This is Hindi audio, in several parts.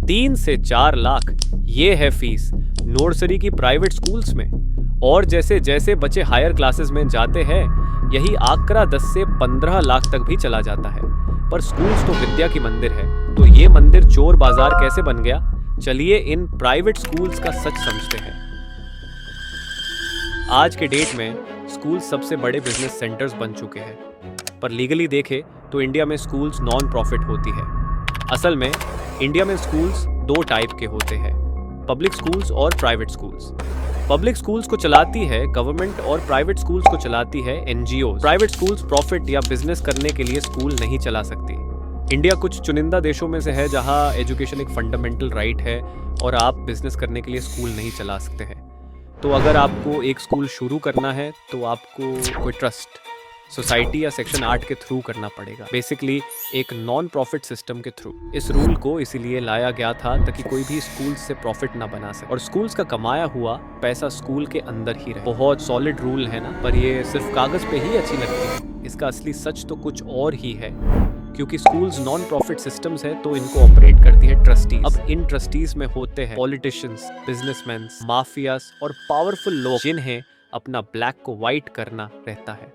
3 से 4 लाख ये है फीस नर्सरी की प्राइवेट स्कूल्स में। और जैसे जैसे बच्चे हायर क्लासेस में जाते हैं यही आंकड़ा 10 से 15 लाख तक भी चला जाता है। पर स्कूल्स तो विद्या की मंदिर है, तो ये मंदिर चोर बाजार कैसे बन गया? चलिए इन प्राइवेट स्कूल्स का सच समझते हैं। आज के डेट में स्कूल सबसे बड़े बिजनेस सेंटर्स बन चुके हैं, पर लीगली देखें तो इंडिया में स्कूल्स नॉन प्रॉफिट होती है। असल में इंडिया में स्कूल्स 2 टाइप के होते हैं, पब्लिक स्कूल्स और प्राइवेट स्कूल्स। पब्लिक स्कूल्स को चलाती है गवर्नमेंट और प्राइवेट स्कूल्स को चलाती है एनजीओ। प्राइवेट स्कूल्स प्रॉफिट या बिजनेस करने के लिए स्कूल नहीं चला सकती। इंडिया कुछ चुनिंदा देशों में से है जहां एजुकेशन एक फंडामेंटल राइट है और आप बिजनेस करने के लिए स्कूल नहीं चला सकते हैं। तो अगर आपको एक स्कूल शुरू करना है तो आपको कोई ट्रस्ट, सोसाइटी या सेक्शन 8 के थ्रू करना पड़ेगा, बेसिकली एक नॉन प्रॉफिट सिस्टम के थ्रू। इस रूल को इसीलिए लाया गया था ताकि कोई भी स्कूल से प्रॉफिट ना बना सके और स्कूल्स का कमाया हुआ पैसा स्कूल के अंदर ही रहे। बहुत सॉलिड रूल है ना, पर ये सिर्फ कागज पे ही अच्छी लगती है। इसका असली सच तो कुछ और ही है, क्योंकि स्कूल्स नॉन प्रॉफिट सिस्टम्स है तो इनको ऑपरेट करती है ट्रस्टीज। अब इन ट्रस्टीज में होते हैं पॉलिटिशियंस, बिजनेसमैन, माफियास और पावरफुल लोग जिन्हें अपना ब्लैक को व्हाइट करना रहता है।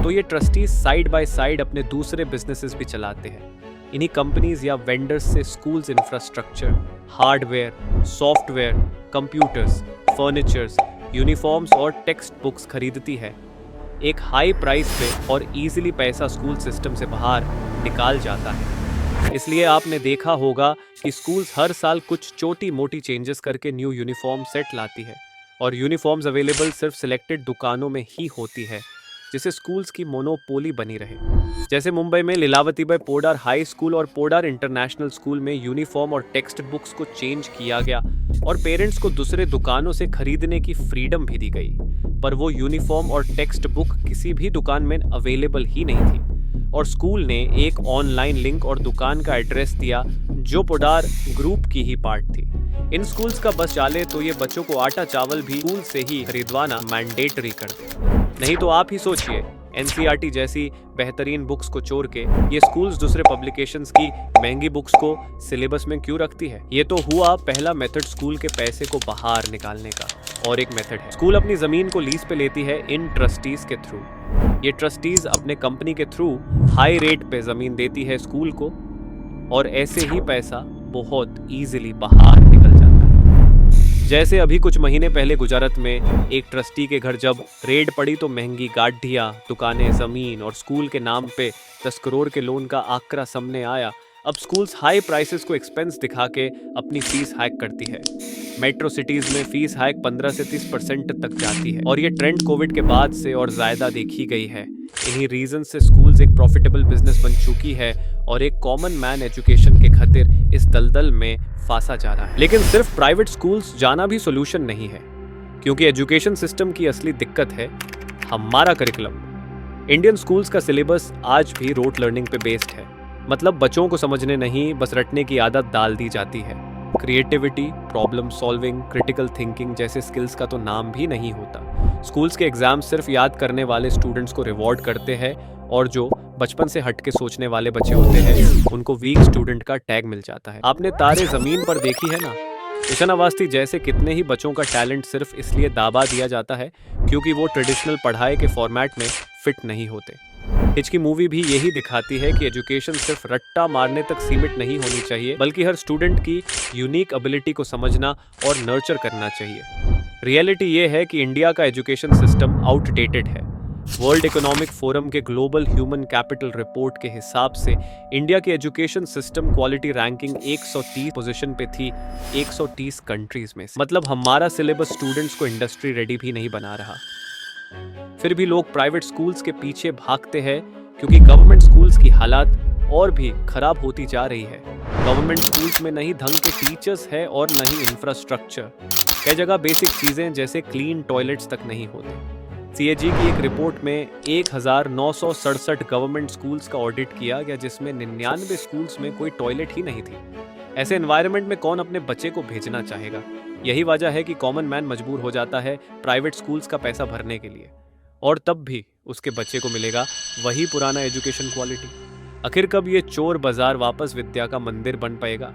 तो ये ट्रस्टीज साइड बाय साइड अपने दूसरे बिजनेसेस भी चलाते हैं। इन्हीं कंपनीज या वेंडर्स से schools infrastructure, hardware, software, computers, furnitures, uniforms और टेक्स्ट बुक्स खरीदती है एक हाई प्राइस पे और इजीली पैसा स्कूल सिस्टम से बाहर निकाल जाता है। इसलिए आपने देखा होगा कि स्कूल्स हर साल कुछ छोटी मोटी चेंजेस करके न्यू यूनिफॉर्म सेट लाती है और यूनिफॉर्म्स अवेलेबल सिर्फ सिलेक्टेड दुकानों में ही होती है, जिससे स्कूल्स की मोनोपोली बनी रहे। जैसे मुंबई में लीलावतीबाई पोडार हाई स्कूल और पोडार इंटरनेशनल स्कूल में यूनिफॉर्म और टेक्स्ट बुक्स को चेंज किया गया और पेरेंट्स को दूसरे दुकानों से खरीदने की फ्रीडम भी दी गई, पर वो यूनिफॉर्म और टेक्स्ट बुक किसी भी दुकान में अवेलेबल ही नहीं थी और स्कूल ने एक ऑनलाइन लिंक और दुकान का एड्रेस दिया जो पोडार ग्रुप की ही पार्ट थी। इन स्कूल्स का बस चाले तो ये बच्चों को आटा चावल भी स्कूल से ही खरीदवाना मैंडेटरी कर दे। नहीं तो आप ही सोचिए, एनसीईआरटी जैसी बेहतरीन बुक्स को छोड़ के ये स्कूल्स दूसरे पब्लिकेशंस की महंगी बुक्स को सिलेबस में क्यों रखती है? ये तो हुआ पहला मेथड स्कूल के पैसे को बाहर निकालने का। और एक मेथड है, स्कूल अपनी जमीन को लीज पे लेती है इन ट्रस्टीज के थ्रू। ये ट्रस्टीज अपने कंपनी के थ्रू हाई रेट पे जमीन देती है स्कूल को और ऐसे ही पैसा बहुत इजीली बाहर निकल जाता है। जैसे अभी कुछ महीने पहले गुजरात में एक ट्रस्टी के घर जब रेड पड़ी तो महंगी गाड़ियां, दुकानें, जमीन और स्कूल के नाम पे 10 करोड़ के लोन का आंकड़ा सामने आया। अब स्कूल्स हाई प्राइसेस को एक्सपेंस दिखा के अपनी फीस हाइक करती है। मेट्रो सिटीज में फीस हाइक 15 से 30% तक जाती है और ये ट्रेंड कोविड के बाद से और ज्यादा देखी गई है। इन्हीं रीजन से स्कूल्स एक प्रॉफिटेबल बिजनेस बन चुकी है और एक कॉमन मैन एजुकेशन के खातिर इस दलदल में फांसा जा रहा है। लेकिन सिर्फ प्राइवेट स्कूल्स जाना भी सोल्यूशन नहीं है, क्योंकि एजुकेशन सिस्टम की असली दिक्कत है हमारा करिकुलम। इंडियन स्कूल्स का सिलेबस आज भी रोट लर्निंग पे बेस्ड है, मतलब बच्चों को समझने नहीं बस रटने की आदत डाल दी जाती है। Creativity, problem solving, critical thinking जैसे स्किल्स का तो नाम भी नहीं होता। स्कूल्स के एग्जाम सिर्फ याद करने वाले स्टूडेंट्स को रिवॉर्ड करते हैं और जो बचपन से हट के सोचने वाले बच्चे होते हैं उनको वीक स्टूडेंट का टैग मिल जाता है। आपने तारे जमीन पर देखी है ना, ईशान अवस्थी जैसे कितने ही बच्चों का टैलेंट सिर्फ इसलिए दाबा दिया जाता है क्योंकि वो ट्रेडिशनल पढ़ाई के फॉर्मेट में फिट नहीं होते। हिच की मूवी भी यही दिखाती है कि एजुकेशन सिर्फ रट्टा मारने तक सीमित नहीं होनी चाहिए, बल्कि हर स्टूडेंट की यूनिक एबिलिटी को समझना और नर्चर करना चाहिए। रियलिटी ये है कि इंडिया का एजुकेशन सिस्टम आउटडेटेड है। वर्ल्ड इकोनॉमिक फोरम के ग्लोबल ह्यूमन कैपिटल रिपोर्ट के हिसाब से इंडिया की education system quality ranking 130 position पे थी 130 कंट्रीज में। मतलब हमारा सिलेबस स्टूडेंट्स को इंडस्ट्री रेडी भी नहीं बना रहा। फिर भी लोग प्राइवेट स्कूल्स के पीछे भागते हैं क्योंकि गवर्नमेंट स्कूल्स की हालत और भी खराब होती जा रही है। गवर्नमेंट स्कूल्स में नहीं ढंग के टीचर्स है और नहीं इंफ्रास्ट्रक्चर। कई जगह बेसिक चीजें जैसे क्लीन टॉयलेट्स तक नहीं होते। सीएजी की एक रिपोर्ट में 1967 गवर्नमेंट स्कूल्स का ऑडिट किया गया, जिसमें 99 स्कूल्स में कोई टॉयलेट ही नहीं थी। ऐसे एनवायरनमेंट में कौन अपने बच्चे को भेजना चाहेगा? यही वजह है कि कॉमन मैन मजबूर हो जाता है प्राइवेट स्कूल्स का पैसा भरने के लिए, और तब भी उसके बच्चे को मिलेगा वही पुराना एजुकेशन क्वालिटी। आखिर कब ये चोर बाजार वापस विद्या का मंदिर बन पाएगा?